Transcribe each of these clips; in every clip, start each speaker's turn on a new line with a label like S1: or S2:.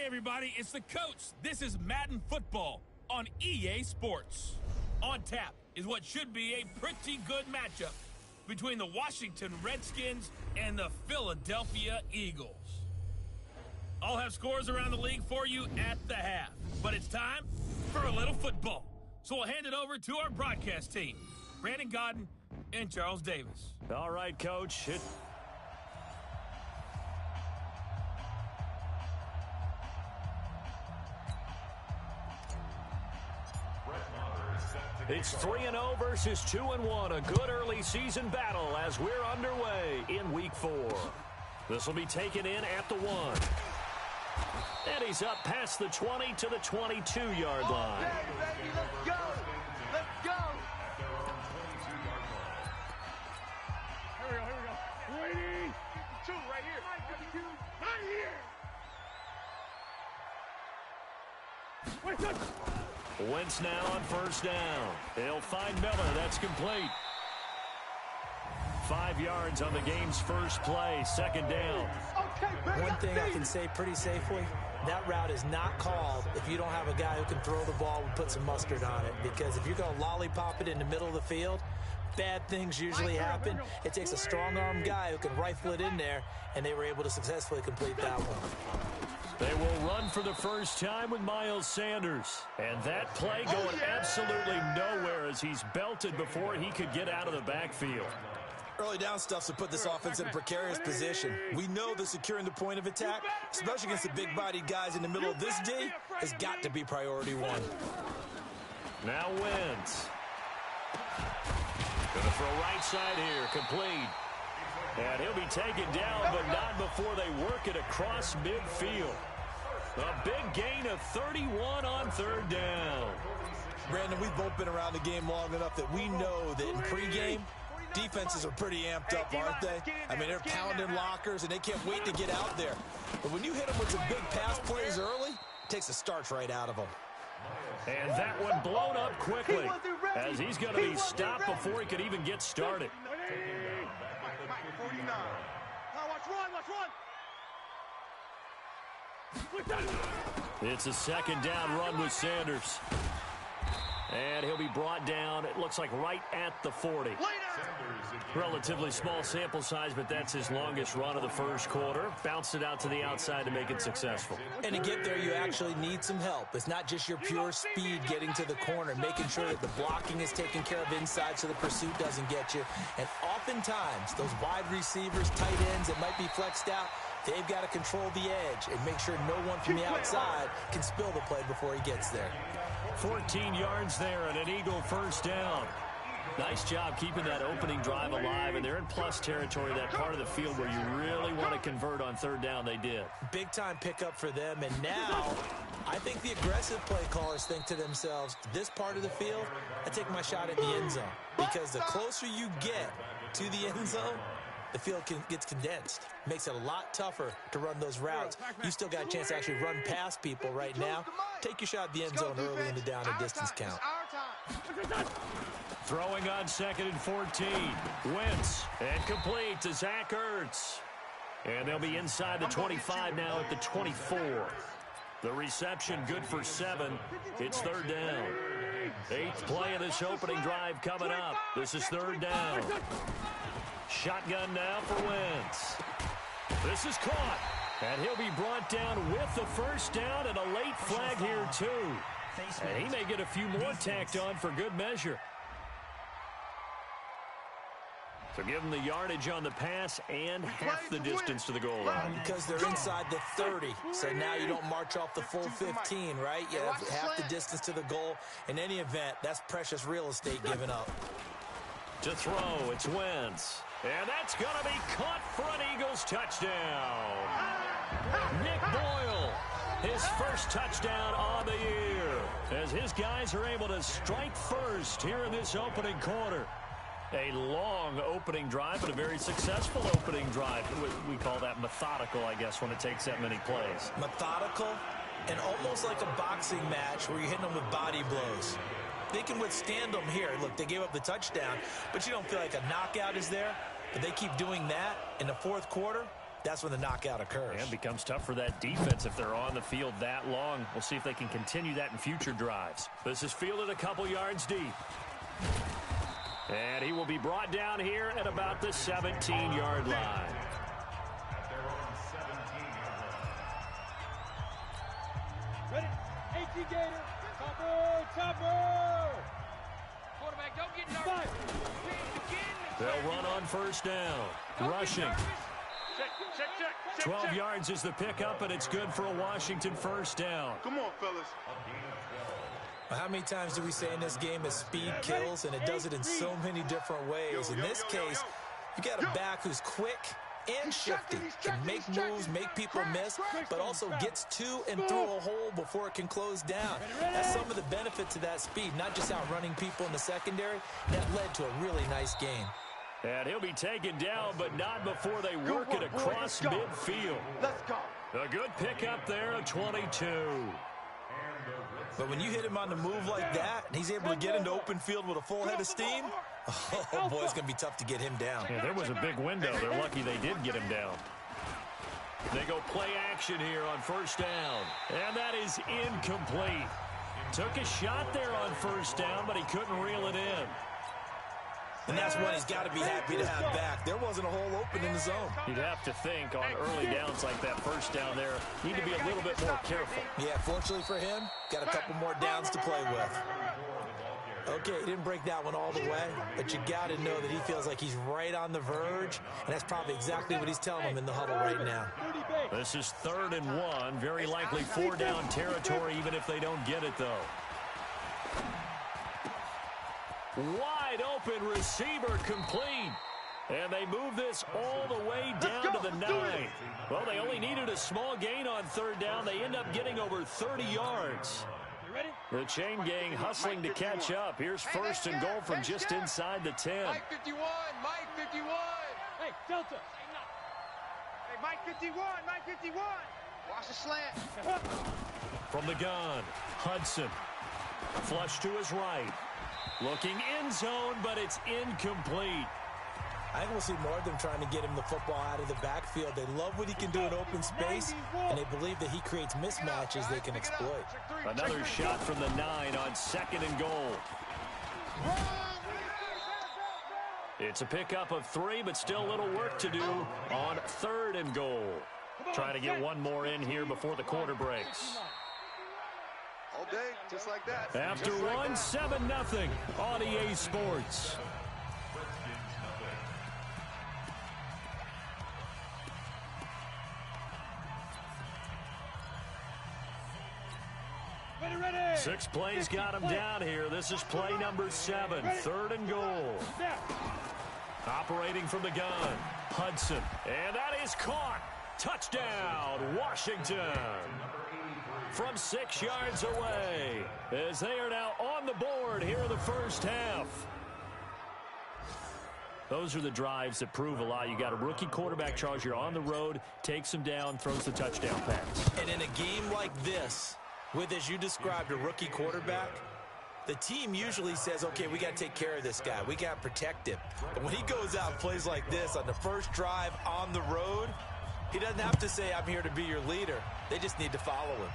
S1: Hey everybody, it's the coach. This is Madden Football on EA Sports. On tap is what should be a pretty good matchup between the Washington Redskins and the Philadelphia Eagles. I'll have scores around the league for you at the half, but it's time for a little football. So we'll hand it over to our broadcast team, Brandon Godden and Charles Davis.
S2: All right, Coach. It's 3-0 versus 2-1. A good early season battle as we're underway in Week 4. This will be taken in at the 1. And he's up past the 20 to the 22-yard line.
S3: Okay, baby, let's go. Let's go. Here we go. Ready? 2 right here. Right here.
S2: Wentz now on first down. They'll find Miller. That's complete. 5 yards on the game's first play. Second down.
S4: One thing I can say pretty safely, that route is not called if you don't have a guy who can throw the ball and put some mustard on it. Because if you're going to lollipop it in the middle of the field, bad things usually happen. It takes a strong-arm guy who can rifle it in there, and they were able to successfully complete that one.
S2: They will run for the first time with Miles Sanders. And that play going absolutely nowhere as he's belted before he could get out of the backfield.
S4: Early down stuff to put this offense in a precarious position. We know that securing the point of attack, especially against the big-bodied guys in the middle of this D, has got to be priority one.
S2: Now Wentz. Going to throw right side here, complete. And he'll be taken down, but not before they work it across midfield. A big gain of 31 on third down.
S4: Brandon, we've both been around the game long enough that we know that in pregame, defenses are pretty amped up, aren't they? I mean, they're pounding lockers, and they can't wait to get out there. But when you hit them with some big pass plays early, it takes the starch right out of them.
S2: And that one blown up quickly as he's going to be stopped before he could even get started.
S3: 49. Now watch run.
S2: It's a second down run with Sanders. And he'll be brought down, it looks like right at the 40. Relatively small sample size, but that's his longest run of the first quarter. Bounced it out to the outside to make it successful.
S4: And to get there, you actually need some help. It's not just your pure speed getting to the corner, making sure that the blocking is taken care of inside so the pursuit doesn't get you. And oftentimes, those wide receivers, tight ends that might be flexed out, they've got to control the edge and make sure no one from the outside can spill the play before he gets there.
S2: 14 yards there and an Eagle first down. Nice job keeping that opening drive alive, and they're in plus territory, that part of the field where you really want to convert on third down. They did.
S4: Big-time pickup for them, and now I think the aggressive play callers think to themselves, this part of the field, I take my shot at the end zone, because the closer you get to the end zone, the field gets condensed. Makes it a lot tougher to run those routes. You still got a chance to actually run past people right now. Take your shot at the end zone early in the down and distance count.
S2: Throwing on 2nd and 14. Wentz and complete to Zach Ertz. And they'll be inside the 25 now at the 24. The reception good for 7. It's third down. 8th play of this opening drive coming up. This is third down. Shotgun now for Wentz. This is caught. And he'll be brought down with the first down and a late flag here too. And he may get a few more tacked on for good measure. So give them the yardage on the pass and half the distance to the goal line.
S4: Because they're inside the 30. So now you don't march off the full 15, right? You have half the distance to the goal. In any event, that's precious real estate given up.
S2: To throw, it's Wentz. And that's going to be caught for an Eagles touchdown. Nick Boyle, his first touchdown on the year, as his guys are able to strike first here in this opening quarter. A long opening drive, but a very successful opening drive. We call that methodical, I guess, when it takes that many plays.
S4: Methodical and almost like a boxing match where you're hitting them with body blows. They can withstand them here. Look, they gave up the touchdown, but you don't feel like a knockout is there. But they keep doing that in the fourth quarter. that's when the knockout occurs.
S2: And becomes tough for that defense if they're on the field that long. We'll see if they can continue that in future drives. This is fielded a couple yards deep. And he will be brought down here at about the 17-yard line.
S3: Ready? 18 Gator. Cover.
S1: Quarterback, don't get nervous.
S2: They'll run on first down. Rushing.
S3: Check.
S2: 12 yards is the pickup, and it's good for a Washington first down.
S3: Come on, fellas.
S4: How many times do we say in this game that speed kills, and it does it in so many different ways? In this case, you got a back who's quick and shifty, can make moves, make people miss, but also gets to and through a hole before it can close down. That's some of the benefits of that speed, not just outrunning people in the secondary. That led to a really nice game.
S2: And he'll be taken down, but not before they work it across midfield.
S3: Let's go.
S2: A good pickup there of 22.
S4: But when you hit him on the move like that, and he's able to get into open field with a full head of steam, oh boy, it's going to be tough to get him down.
S2: Yeah, there was a big window. They're lucky they did get him down. They go play action here on first down. And that is incomplete. Took a shot there on first down, but he couldn't reel it in.
S4: And that's one he's got to be happy to have back. There wasn't a hole open in the zone.
S2: You'd have to think on early downs like that first down there, need to be a little bit more careful.
S4: Yeah, fortunately for him, got a couple more downs to play with. Okay, he didn't break that one all the way, but you got to know that he feels like he's right on the verge, and that's probably exactly what he's telling him in the huddle right now.
S2: This is 3rd and 1, very likely 4-down territory, even if they don't get it, though. Wide open receiver complete. And they move this all the way down to the 9. Well, they only needed a small gain on 3rd down. They end up getting over 30 yards. The chain gang hustling to catch up. Here's 1st and goal from just inside the 10.
S5: Mike 51, Mike 51.
S3: Hey, Delta. Hey, Mike 51, Mike 51.
S5: Watch the slant.
S2: From the gun, Hudson. Flush to his right. Looking end zone, but it's incomplete.
S4: I think we'll see more of them trying to get him the football out of the backfield. They love what he can do in open space, and they believe that he creates mismatches they can exploit.
S2: Another shot from the 9 on 2nd and goal. It's a pickup of 3, but still a little work to do on 3rd and goal. Trying to get one more in here before the quarter breaks.
S5: All day, just like that.
S2: After one, 7-0 on EA Sports.
S3: Ready.
S2: 6 plays got him down here. This is play number 7, 3rd and goal. Operating from the gun, Hudson. And that is caught. Touchdown, Washington. From 6 yards away, as they are now on the board here in the first half. Those are the drives that prove a lot. You got a rookie quarterback, Charles. You're on the road, takes him down, throws the touchdown pass.
S4: And in a game like this, with, as you described, a rookie quarterback, the team usually says, okay, we got to take care of this guy. We got to protect him. But when he goes out and plays like this on the first drive on the road, he doesn't have to say, I'm here to be your leader. They just need to follow him.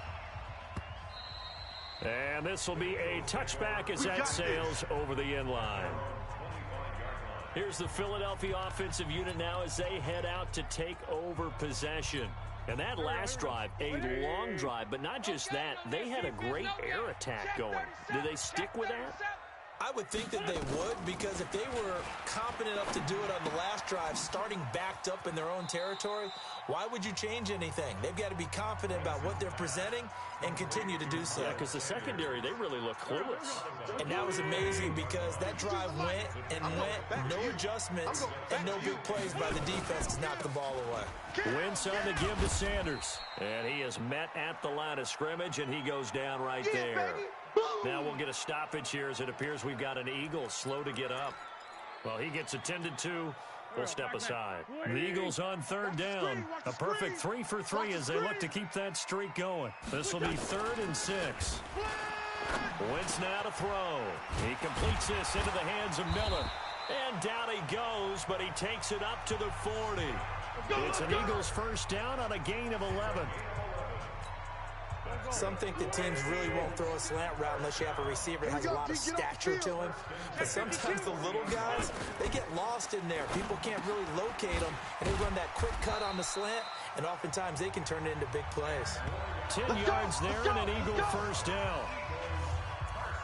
S2: And this will be a touchback as that sails over the end line. Here's the Philadelphia offensive unit now as they head out to take over possession. And that last drive, a long drive, but not just that. They had a great air attack going. Do they stick with that?
S4: I would think that they would, because if they were competent enough to do it on the last drive, starting backed up in their own territory, why would you change anything? They've got to be confident about what they're presenting and continue to do so.
S2: Yeah, because the secondary, they really look clueless.
S4: And that was amazing because that drive went and went, no adjustments, and no big plays by the defense to knock the ball away.
S2: Wentz on the give to Sanders. And he is met at the line of scrimmage, and he goes down right there. Now we'll get a stoppage here as it appears we've got an Eagle slow to get up. Well, he gets attended to. We'll step aside. The Eagles on 3rd down. A perfect 3 for 3 as they look to keep that streak going. This will be 3rd and 6. Wentz now to throw. He completes this into the hands of Miller. And down he goes, but he takes it up to the 40. It's an Eagles first down on a gain of 11.
S4: Some think that teams really won't throw a slant route unless you have a receiver that has a lot of stature to him. But sometimes the little guys, they get lost in there. People can't really locate them, and they run that quick cut on the slant, and oftentimes they can turn it into big plays.
S2: 10 yards there and an Eagle first down.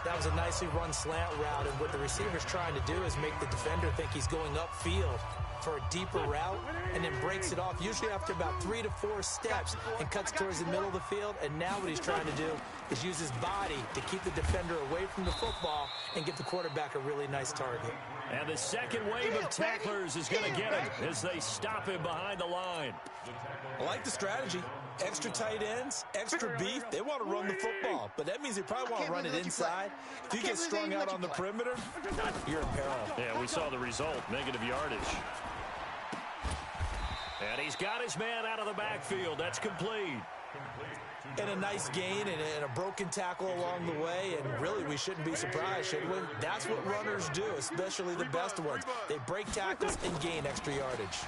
S4: That was a nicely run slant route, and what the receiver's trying to do is make the defender think he's going upfield for a deeper route, and then breaks it off, usually after about 3 to 4 steps, and cuts towards the middle of the field. And now what he's trying to do is use his body to keep the defender away from the football and give the quarterback a really nice target.
S2: And the second wave of tacklers is going to get him as they stop him behind the line.
S4: I like the strategy. Extra tight ends, extra beef. They want to run the football, but that means they probably want to run it inside. If you get strung out on the perimeter, you're in peril.
S2: Yeah, we saw the result, negative yardage. And he's got his man out of the backfield. That's complete.
S4: And a nice gain and a broken tackle along the way, and really we shouldn't be surprised, should we? That's what runners do, especially the best ones. They break tackles and gain extra yardage.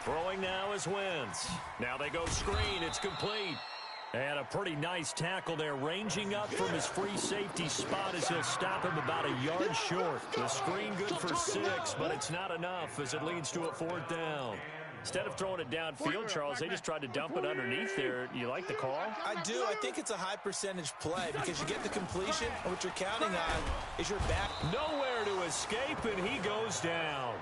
S2: Throwing now is Wentz. Now they go screen. It's complete. And a pretty nice tackle there, ranging up from his free safety spot as he'll stop him about a yard short. The screen good for 6, but it's not enough as it leads to a 4th down. Instead of throwing it downfield, Charles, they just tried to dump it underneath there. You like the call?
S4: I do. I think it's a high percentage play because you get the completion, and what you're counting on is your back.
S2: Nowhere to escape, and he goes down.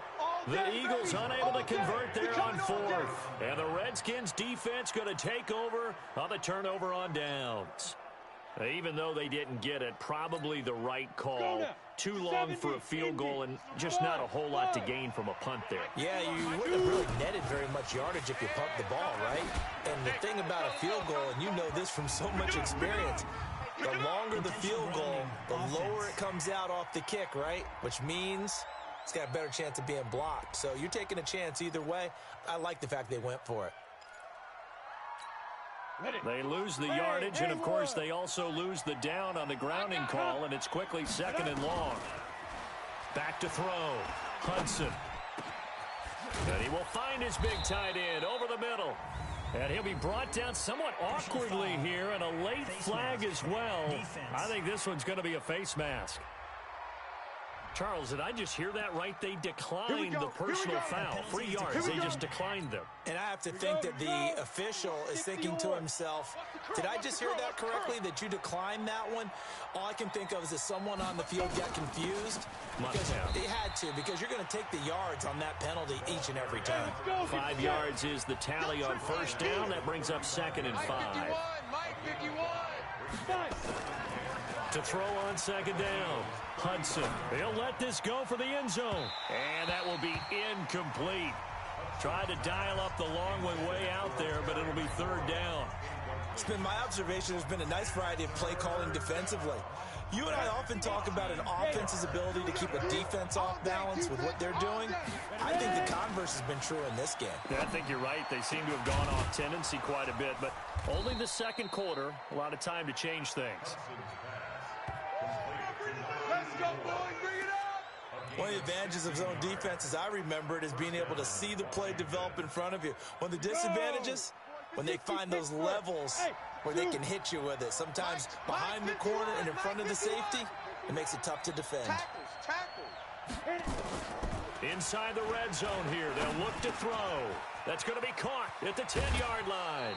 S2: The Eagles unable to convert there on 4th. And the Redskins defense going to take over on the turnover on downs. Even though they didn't get it, probably the right call. Too long for a field goal and just not a whole lot to gain from a punt there.
S4: Yeah, you wouldn't have really netted very much yardage if you pumped the ball, right? And the thing about a field goal, and you know this from so much experience, the longer the field goal, the lower it comes out off the kick, right? Which means it's got a better chance of being blocked. So you're taking a chance either way. I like the fact they went for it.
S2: They lose the yardage, and of course they also lose the down on the grounding call, and it's quickly 2nd and long. Back to throw. Hudson. And he will find his big tight end over the middle. And he'll be brought down somewhat awkwardly here, and a late flag as well. I think this one's going to be a face mask. Charles, did I just hear that right? They declined the personal foul. 3 yards, they just declined them.
S4: And I have to think that the official is thinking to himself, did I just hear that correctly, that you declined that one? All I can think of is that someone on the field got confused. Because they had to, because you're going to take the yards on that penalty each and every time.
S2: 5 yards is the tally on 1st down. That brings up 2nd and 5.
S5: Mike 51.
S2: To throw on 2nd down. Hudson. He'll let this go for the end zone. And that will be incomplete. Tried to dial up the long one way out there, but it'll be 3rd down.
S4: It's been my observation there's been a nice variety of play calling defensively. You and I often talk about an offense's ability to keep a defense off balance with what they're doing. I think the converse has been true in this game.
S2: Yeah, I think you're right. They seem to have gone off tendency quite a bit, but only the 2nd quarter. A lot of time to change things.
S5: Let's go, boys. Bring it up.
S4: One of the advantages of zone defense, as I remember it, is being able to see the play develop in front of you. One of the disadvantages, when they find those levels where they can hit you with it. Sometimes behind the corner and in front of the safety, it makes it tough to defend.
S5: Tackles.
S2: Inside the red zone here, they'll look to throw. That's going to be caught at the 10-yard line.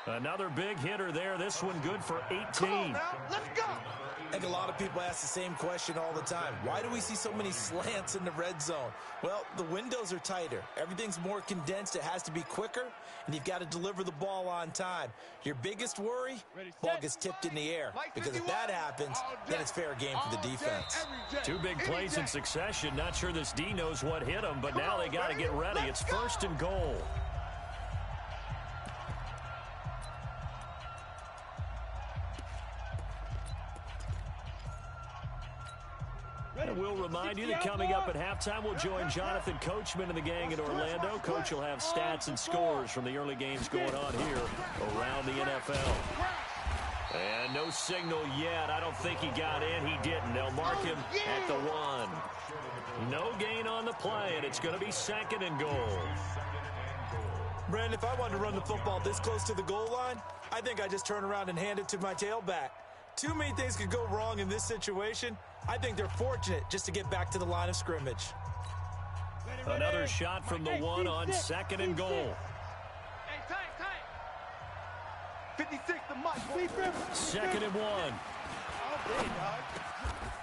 S2: Another big hitter there. This one good for 18.
S5: Come on now. Let's go.
S4: I think a lot of people ask the same question all the time. Why do we see so many slants in the red zone? Well, the windows are tighter. Everything's more condensed. It has to be quicker, and you've got to deliver the ball on time. Your biggest worry, ball gets tipped in the air. Because if that happens, then it's fair game for the defense.
S2: 2 big plays in succession. Not sure this D knows what hit him, but now they got to get ready. It's 1st and goal. And we'll remind you that coming up at halftime, we'll join Jonathan Coachman and the gang in Orlando. Coach will have stats and scores from the early games going on here around the NFL. And no signal yet. I don't think he got in. He didn't. They'll mark him at the 1. No gain on the play, and it's going to be 2nd and goal.
S4: Brandon, if I wanted to run the football this close to the goal line, I think I just turn around and hand it to my tailback. Too many things could go wrong in this situation. I think they're fortunate just to get back to the line of scrimmage.
S2: Another shot from the 1 on 2nd and goal.
S3: Hey, tight. 56 to Mike.
S2: 2nd and 1.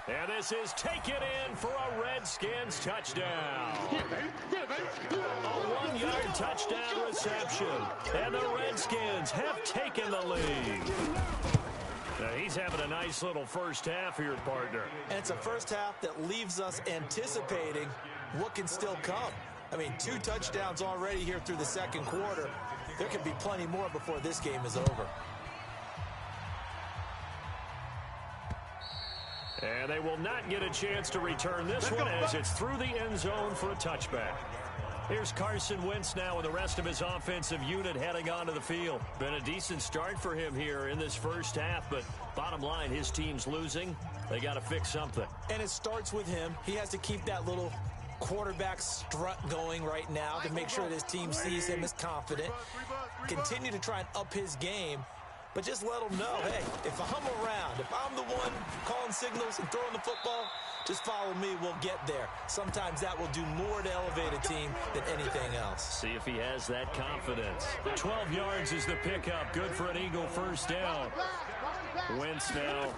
S2: And this is taken in for a Redskins touchdown. A 1-yard touchdown reception. And the Redskins have taken the lead. Now he's having a nice little first half here, partner.
S4: And it's a first half that leaves us anticipating what can still come. I mean, 2 touchdowns already here through the second quarter. There could be plenty more before this game is over.
S2: And they will not get a chance to return this one as it's through the end zone for a touchback. Here's Carson Wentz now with the rest of his offensive unit heading onto the field. Been a decent start for him here in this first half, but bottom line, his team's losing. They got to fix something.
S4: And it starts with him. He has to keep that little quarterback strut going right now to make sure that his team sees him as confident. Continue to try and up his game, but just let him know, hey, if I'm around, if I'm the one calling signals and throwing the football, just follow me, we'll get there. Sometimes that will do more to elevate a team than anything else.
S2: See if he has that confidence. 12 yards is the pickup. Good for an Eagle first down. Wentz now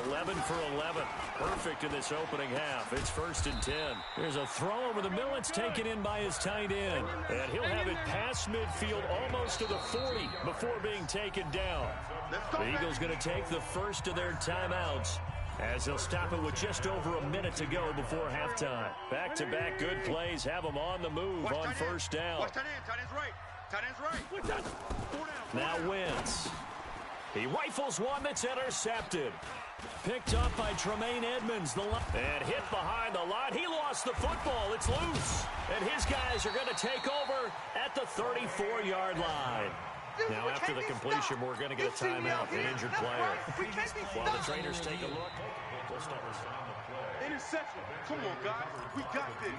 S2: 11 for 11. Perfect in this opening half. It's 1st and 10. Here's a throw over the middle. It's taken in by his tight end. And he'll have it past midfield almost to the 40 before being taken down. The Eagles going to take the first of their timeouts as they'll stop it with just over a minute to go before halftime. Back-to-back good plays have them on the move on first down.
S5: Watch tight end. Tight end's right. Tight end's right.
S2: Now Wentz. He rifles one that's intercepted. Picked up by Tremaine Edmonds. And hit behind the line. He lost the football. It's loose. And his guys are going to take over at the 34-yard line. Now after the completion, we're going to get a timeout, an injured player. While the trainers take a look, we'll start this.
S5: Interception. Come on, guys. We got this.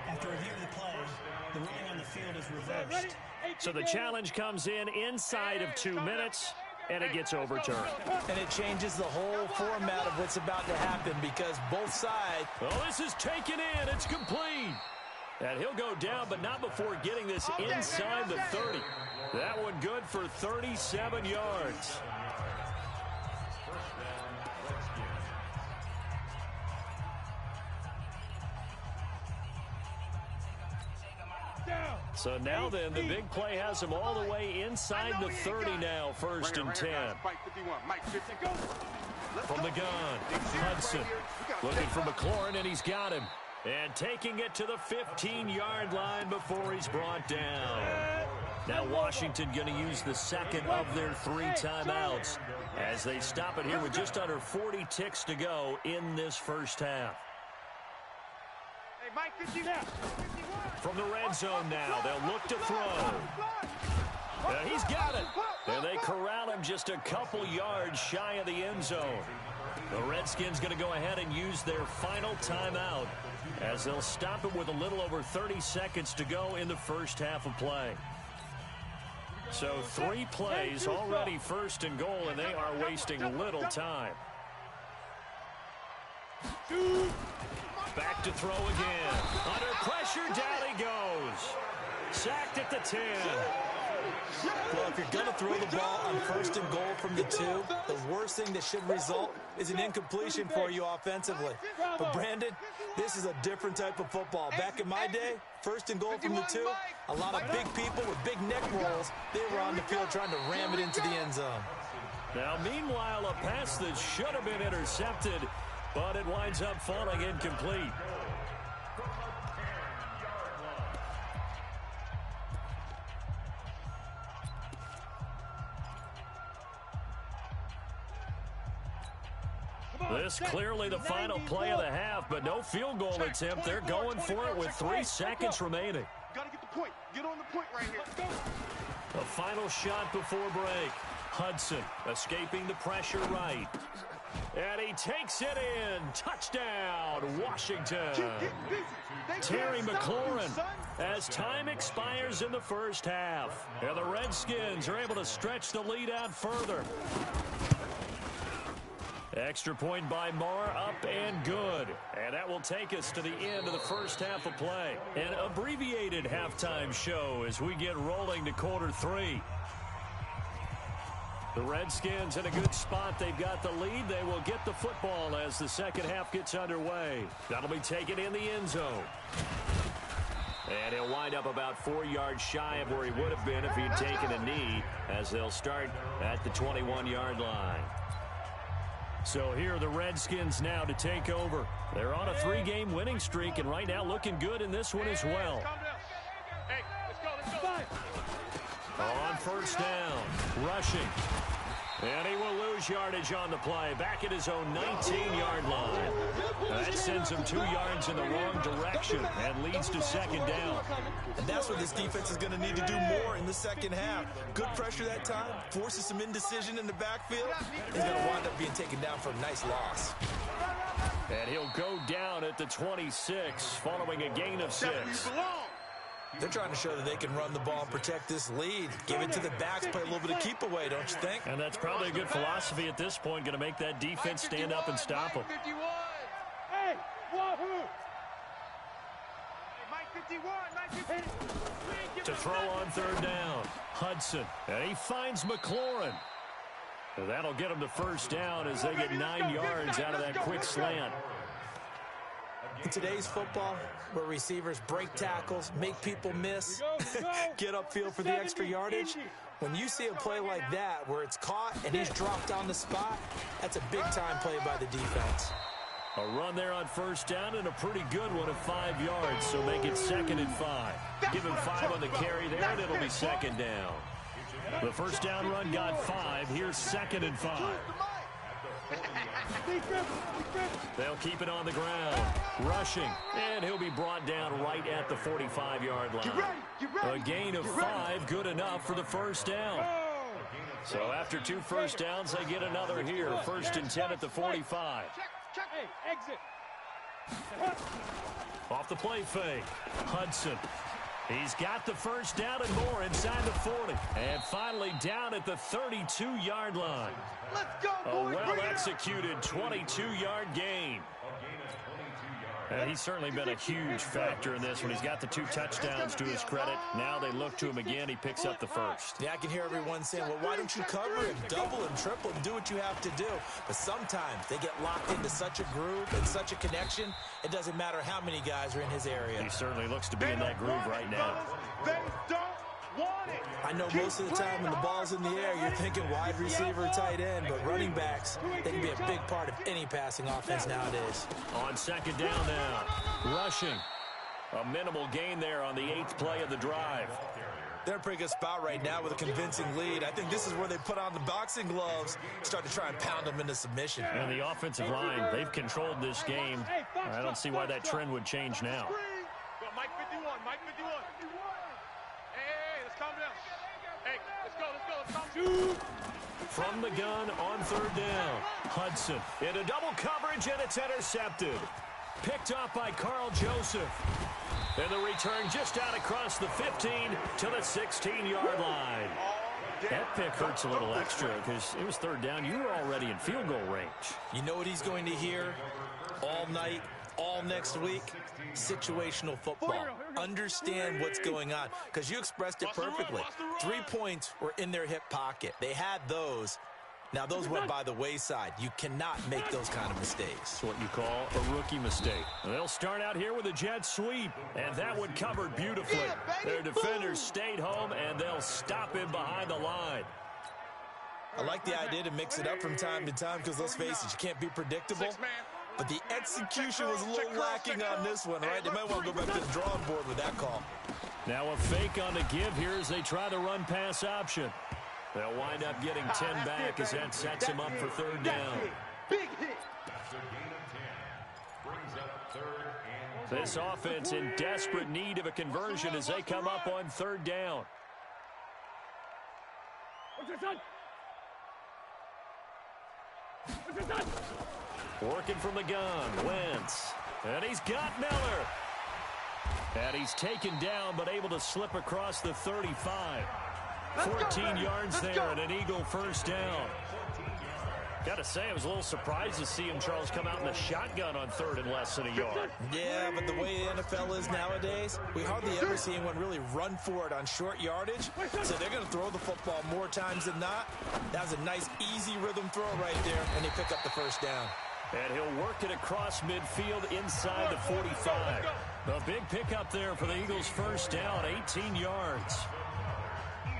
S6: After review of the play, the ruling on the field is reversed.
S2: So the challenge comes in inside of 2 minutes, and it gets overturned.
S4: And it changes the whole format of what's about to happen because both sides...
S2: Oh, this is taken in. It's complete. And he'll go down, but not before getting this inside the 30. That one good for 37 yards. So now then, the big play has him all the way inside the 30 now, 1st and 10. From the gun, Hudson looking for McLaurin, and he's got him. And taking it to the 15-yard line before he's brought down. Now Washington going to use the second of their 3 timeouts as they stop it here with just under 40 ticks to go in this first half.
S3: Hey, Mike, 51.
S2: From the red zone now, they'll look to throw. He's got it. And they corral him just a couple yards shy of the end zone. The Redskins going to go ahead and use their final timeout as they'll stop it with a little over 30 seconds to go in the first half of play. So 3 plays already 1st and goal, and they are wasting little time. Back to throw again. Under pressure, down he goes. Sacked at the 10.
S4: Well, if you're going to throw the ball on 1st and goal from the 2, the worst thing that should result is an incompletion for you offensively. But, Brandon, this is a different type of football. Back in my day, 1st and goal from the 2, a lot of big people with big neck rolls, they were on the field trying to ram it into the end zone.
S2: Now, meanwhile, a pass that should have been intercepted, but it winds up falling incomplete. This clearly the final play of the half, but no field goal attempt. They're going for it with 3 seconds remaining.
S5: Got to get the point. Get on the point right here.
S2: The final shot before break. Hudson escaping the pressure right. And he takes it in. Touchdown, Washington. Terry McLaurin as time expires in the first half. And the Redskins are able to stretch the lead out further. Extra point by Marr, up and good. And that will take us to the end of the first half of play. An abbreviated halftime show as we get rolling to quarter 3. The Redskins in a good spot. They've got the lead. They will get the football as the second half gets underway. That'll be taken in the end zone. And he'll wind up about 4 yards shy of where he would have been if he'd taken a knee, as they'll start at the 21-yard line. So here are the Redskins now to take over. They're on a 3-game winning streak, and right now looking good in this one as well.
S3: Hey, let's go.
S2: On first down, rushing. And he will lose yardage on the play. Back at his own 19-yard line. That sends him 2 yards in the wrong direction and leads to second down.
S4: And that's what this defense is going to need to do more in the second half. Good pressure that time, forces some indecision in the backfield. He's going to wind up being taken down for a nice loss.
S2: And he'll go down at the 26 following a gain of 6.
S4: They're trying to show that they can run the ball and protect this lead. Give it to the backs, play a little bit of keep away, don't you think?
S2: And that's probably a good philosophy at this point, going to make that defense stand up and stop them.
S3: Hey, wahoo! Hey, Mike 51,
S2: To throw on third down, Hudson, and he finds McLaurin. And that'll get him the first down as they get 9 yards out of that quick slant.
S4: In today's football, where receivers break tackles, make people miss, get upfield for the extra yardage, when you see a play like that where it's caught and he's dropped on the spot, that's a big-time play by the defense.
S2: A run there on first down and a pretty good one of 5 yards, so make it 2nd and 5. Give him 5 on the carry there, and it'll be second down. The first down run got 5. Here's 2nd and 5. They'll keep it on the ground. Rushing. And he'll be brought down right at the 45-yard line. A gain of 5, good enough for the first down. So after 2 first downs, they get another here. 1st and 10 at the 45.
S3: Hey, exit.
S2: Off the play fake. Hudson. He's got the first down and more inside the 40. And finally down at the 32-yard line.
S3: Let's go, boys.
S2: A well-executed 22-yard gain. And he's certainly been a huge factor in this one. He's got the 2 touchdowns to his credit. Now they look to him again. He picks up the first.
S4: Yeah, I can hear everyone saying, well, why don't you cover him? Double and triple and do what you have to do. But sometimes they get locked into such a groove and such a connection, it doesn't matter how many guys are in his area.
S2: He certainly looks to be in that groove right now.
S3: They don't want it.
S4: I know most of the time when the ball's in the air, you're thinking wide receiver, tight end, but running backs, they can be a big part of any passing offense nowadays.
S2: On second down now, rushing. A minimal gain there on the 8th play of the drive.
S4: They're in a pretty good spot right now with a convincing lead. I think this is where they put on the boxing gloves, start to try and pound them into submission.
S2: And the offensive line, they've controlled this game. I don't see why that trend would change now.
S3: Mike 51, Mike 51. Hey, let's calm down. Hey, let's go.
S2: From the gun on third down, Hudson into double coverage, and it's intercepted. Picked up by Carl Joseph. And the return just out across the 15 to the 16-yard line. That pick hurts a little extra because it was third down. You were already in field goal range.
S4: You know what he's going to hear all night, all next week? Situational football. Understand what's going on, because you expressed it perfectly. 3 points were in their hip pocket. They had those. Now, those went by the wayside. You cannot make those kind of mistakes.
S2: It's what you call a rookie mistake. And they'll start out here with a jet sweep, and that one covered beautifully. Their defenders stayed home, and they'll stop him behind the line.
S4: I like the idea to mix it up from time to time because, let's face it, you can't be predictable. But the execution was a little lacking on this one, right? They might want to go back to the drawing board with that call.
S2: Now a fake on the give here as they try the run-pass option. They'll wind up getting 10 back as that sets him up for third down.
S3: Big hit.
S2: This offense in desperate need of a conversion as they come up on third down. Working from the gun, Wentz. And he's got Miller. And he's taken down, but able to slip across the 35. 14 yards there and an Eagle first down. Got to say, I was a little surprised to see him, Charles, come out in the shotgun on third and less than a yard.
S4: Yeah, but the way the NFL is nowadays, we hardly ever see anyone really run for it on short yardage. So they're going to throw the football more times than not. That was a nice, easy rhythm throw right there, and they pick up the first down.
S2: And he'll work it across midfield inside the 45. A big pickup there for the Eagles' first down, 18 yards.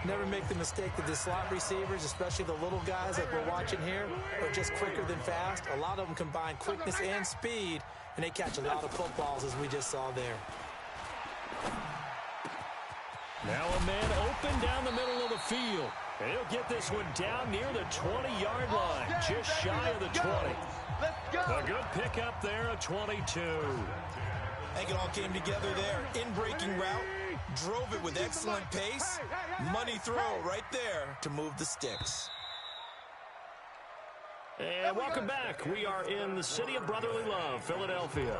S4: Never make the mistake that the slot receivers, especially the little guys like we're watching here, are just quicker than fast. A lot of them combine quickness and speed, and they catch a lot of footballs, as we just saw there.
S2: Now a man open down the middle of the field. And he'll get this one down near the 20-yard line, just shy of the 20. A good pickup there, a 22.
S4: I think it all came together there. In-breaking route, drove it with excellent pace. Money throw right there to move the sticks.
S2: And welcome back. We are in the city of brotherly love, Philadelphia.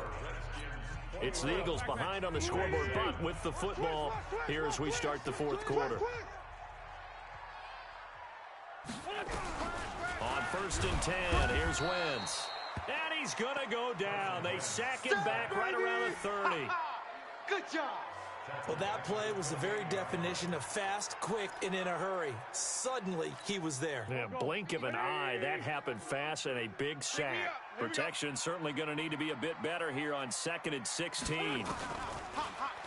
S2: It's the Eagles behind on the scoreboard, but with the football here as we start the fourth quarter. On 1st and 10, here's Wentz. And he's going to go down. They sack him back right around the 30.
S5: Good job.
S4: Well, that play was the very definition of fast, quick, and in a hurry. Suddenly, he was there.
S2: Yeah, blink of an eye. That happened fast and a big sack. Protection certainly going to need to be a bit better here on 2nd and 16.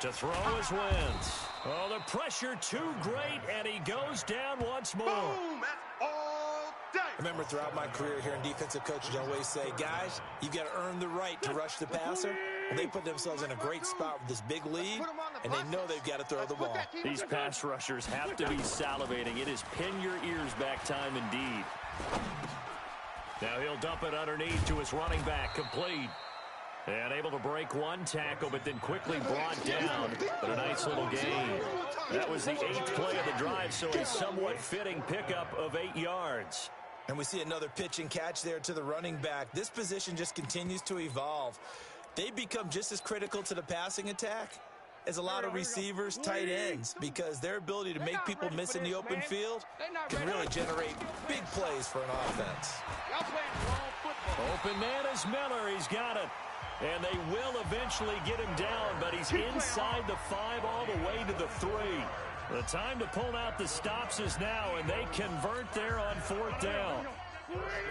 S2: To throw is Wentz. Oh, the pressure too great, and he goes down once more.
S5: Boom, that's all day.
S4: Remember, throughout my career here in defensive coaches, I always say, guys, you got to earn the right to rush the passer. And they put themselves in a great spot with this big lead, and they know they've got to throw the ball.
S2: These pass rushers have to be salivating. It is pin your ears back time indeed. Now he'll dump it underneath to his running back, complete. And able to break one tackle, but then quickly brought down. But a nice little gain. That was the 8th play of the drive, so a somewhat fitting pickup of 8 yards.
S4: And we see another pitch and catch there to the running back. This position just continues to evolve. They become just as critical to the passing attack as a lot of receivers, tight ends, because their ability to make people miss in the open field can really generate big plays for an offense.
S2: Open man is Miller. He's got it. And they will eventually get him down, but he's inside the 5 all the way to the 3. The time to pull out the stops is now, and they convert there on 4th down.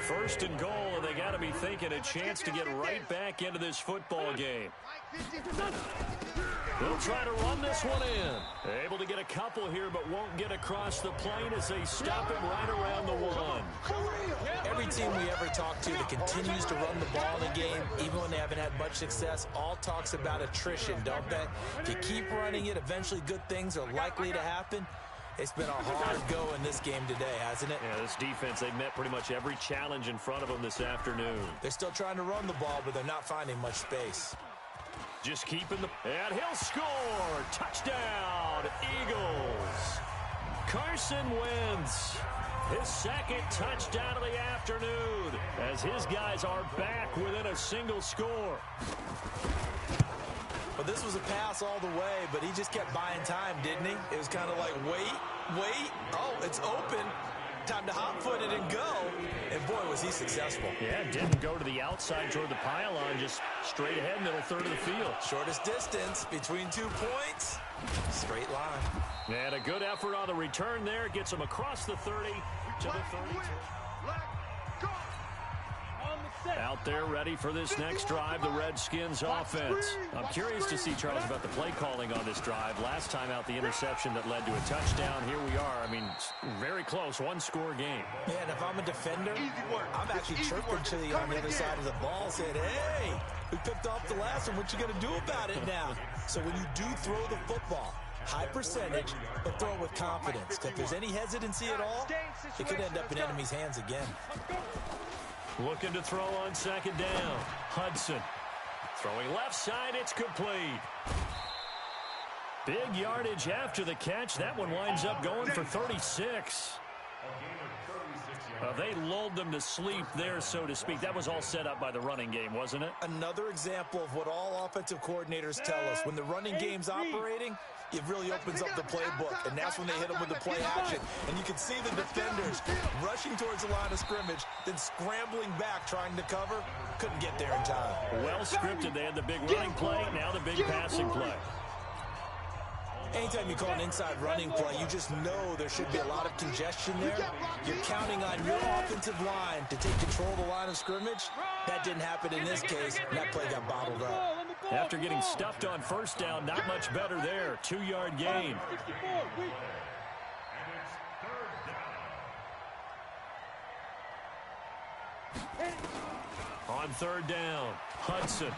S2: 1st and goal, and they got to be thinking a chance to get right back into this football game. They'll try to run this one in. Able to get a couple here, but won't get across the plane as they stop him right around the 1.
S4: Every team we ever talk to that continues to run the ball in a game, even when they haven't had much success, all talks about attrition, don't they? If you keep running it, eventually good things are likely to happen. It's been a hard go in this game today, hasn't it?
S2: Yeah, this defense, they've met pretty much every challenge in front of them this afternoon.
S4: They're still trying to run the ball, but they're not finding much space.
S2: Just keeping the... And he'll score! Touchdown, Eagles! Carson Wentz, his 2nd touchdown of the afternoon, as his guys are back within a single score.
S4: Well, this was a pass all the way, but he just kept buying time, didn't he? It was kind of like, wait. Oh, it's open. Time to hot-foot it and go. And, boy, was he successful.
S2: Yeah, didn't go to the outside toward the pylon, just straight ahead, middle third of the field.
S4: Shortest distance between 2 points. Straight line.
S2: And a good effort on the return there. Gets him across the 30 to the 32. Out there ready for this next drive, the Redskins offense. I'm curious to see, Charles, about the play calling on this drive. Last time out, the interception that led to a touchdown. Here we are. I mean, very close, 1-score game.
S4: Yeah, and if I'm a defender, I'm actually chirping to the on the other side of the ball, saying, hey, we picked off the last one. What you going to do about it now? So when you do throw the football, high percentage, but throw it with confidence. If there's any hesitancy at all, it could end up in enemy's hands again.
S2: Looking to throw on 2nd down. Hudson. Throwing left side, it's complete. Big yardage after the catch. That one winds up going for 36. They lulled them to sleep there, so to speak. That was all set up by the running game, wasn't it?
S4: Another example of what all offensive coordinators tell us. When the running game's operating, it really opens up the playbook, and that's when they hit them with the play action. And you can see the defenders rushing towards the line of scrimmage, then scrambling back, trying to cover. Couldn't get there in time.
S2: Well scripted. They had the big running play, now the big passing play.
S4: Anytime you call an inside running play, you just know there should be a lot of congestion there. You're counting on your offensive line to take control of the line of scrimmage. That didn't happen in this case, and that play got bottled up.
S2: After getting stuffed on first down, not much better there. 2-yard gain. On third down, Hudson.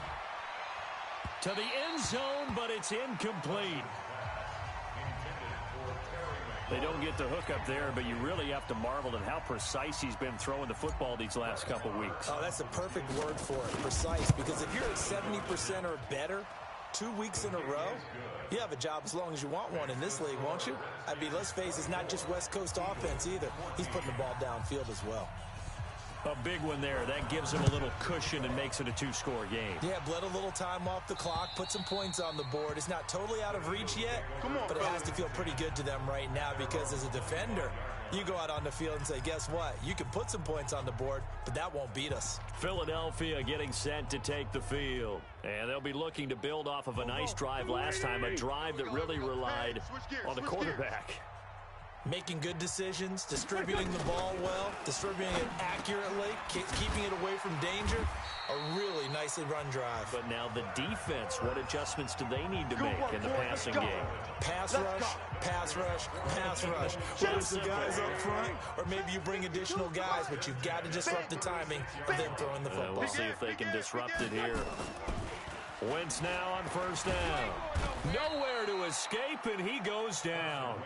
S2: To the end zone, but it's incomplete. They don't get the hook up there, but you really have to marvel at how precise he's been throwing the football these last couple weeks.
S4: Oh, that's the perfect word for it, precise, because if you're at 70% or better 2 weeks in a row, you have a job as long as you want one in this league, won't you? I mean, let's face it, it's not just West Coast offense either. He's putting the ball downfield as well.
S2: A big one there. That gives him a little cushion and makes it a 2-score game.
S4: Yeah, bled a little time off the clock, put some points on the board. It's not totally out of reach yet, but it has to feel pretty good to them right now because as a defender, you go out on the field and say, guess what? You can put some points on the board, but that won't beat us.
S2: Philadelphia getting set to take the field. And they'll be looking to build off of a nice drive last time, a drive that really relied on the quarterback.
S4: Making good decisions, distributing the ball well, distributing it accurately, keeping it away from danger. A really nicely run drive.
S2: But now the defense, what adjustments do they need to make in the passing game?
S4: Pass rush, pass rush, pass rush. Whether it's the guys up front or maybe you bring additional guys, but you've got to disrupt the timing of them throwing the football.
S2: We'll see if they can disrupt it here. Wentz now on first down. Nowhere to escape, and he goes down.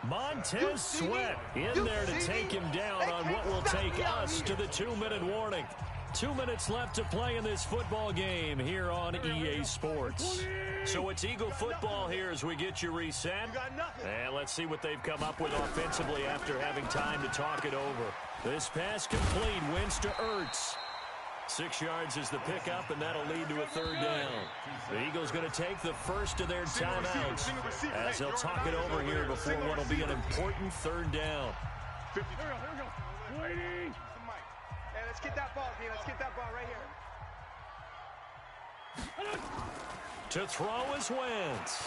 S2: Montez Sweat in there to take him down on what will take us to the 2-minute warning. 2 minutes left to play in this football game here on EA Sports. So it's Eagle football here as we get you reset. And let's see what they've come up with offensively after having time to talk it over. This pass complete, Wentz to Ertz. 6 yards is the pickup, and that'll lead to a third down. The Eagles going to take the first of their timeouts as they'll talk it over here before what will be an important third down.
S3: Here we go. Waiting. Hey, let's get that ball, D. Let's get that ball right here.
S2: To throw is Wentz.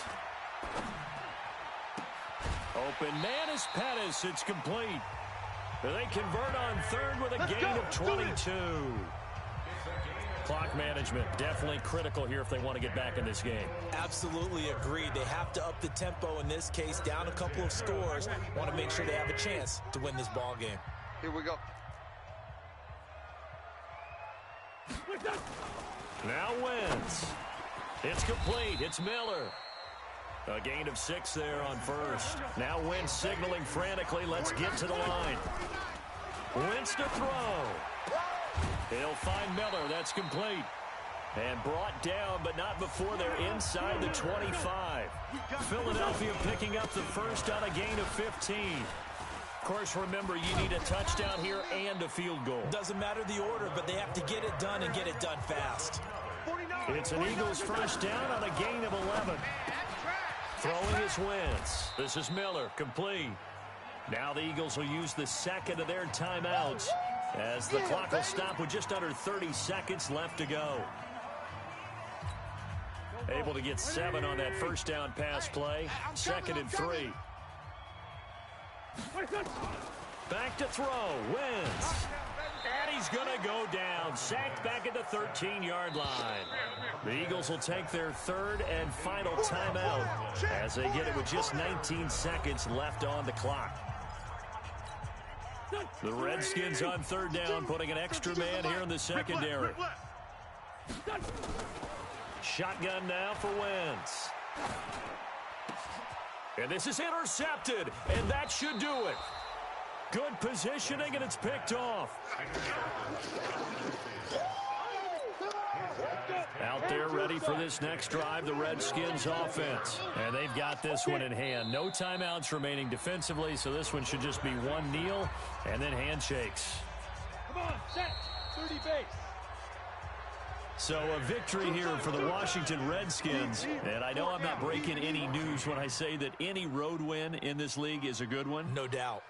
S2: Open man is Pettis. It's complete. They convert on third with a gain of 22. Clock management, definitely critical here if they want to get back in this game.
S4: Absolutely agreed. They have to up the tempo in this case, down a couple of scores. Want to make sure they have a chance to win this ball game.
S5: Here we go.
S2: Now Wentz. It's complete. It's Miller. A gain of 6 there on first. Now Wentz signaling frantically. Let's get to the line. Wentz to throw. He'll find Miller. That's complete. And brought down, but not before they're inside the 25. Philadelphia picking up the first on a gain of 15. Of course, remember, you need a touchdown here and a field goal.
S4: Doesn't matter the order, but they have to get it done and get it done fast.
S2: It's an Eagles first down on a gain of 11. Throwing is Wentz. This is Miller, complete. Now the Eagles will use the second of their timeouts as the clock will stop with just under 30 seconds left to go. Able to get 7 on that first down pass play. 2nd and 3. Back to throw. Wentz. And he's going to go down. Sacked back at the 13-yard line. The Eagles will take their third and final timeout as they get it with just 19 seconds left on the clock. The Redskins on third down, putting an extra man here in the secondary. Shotgun now for Wentz. And this is intercepted, and that should do it. Good positioning, and it's picked off. Out there ready for this next drive, the Redskins offense. And they've got this one in hand. No timeouts remaining defensively, so this one should just be one kneel and then handshakes.
S3: Come on, set. 30 base.
S2: So a victory here for the Washington Redskins. And I know I'm not breaking any news when I say that any road win in this league is a good one.
S4: No doubt.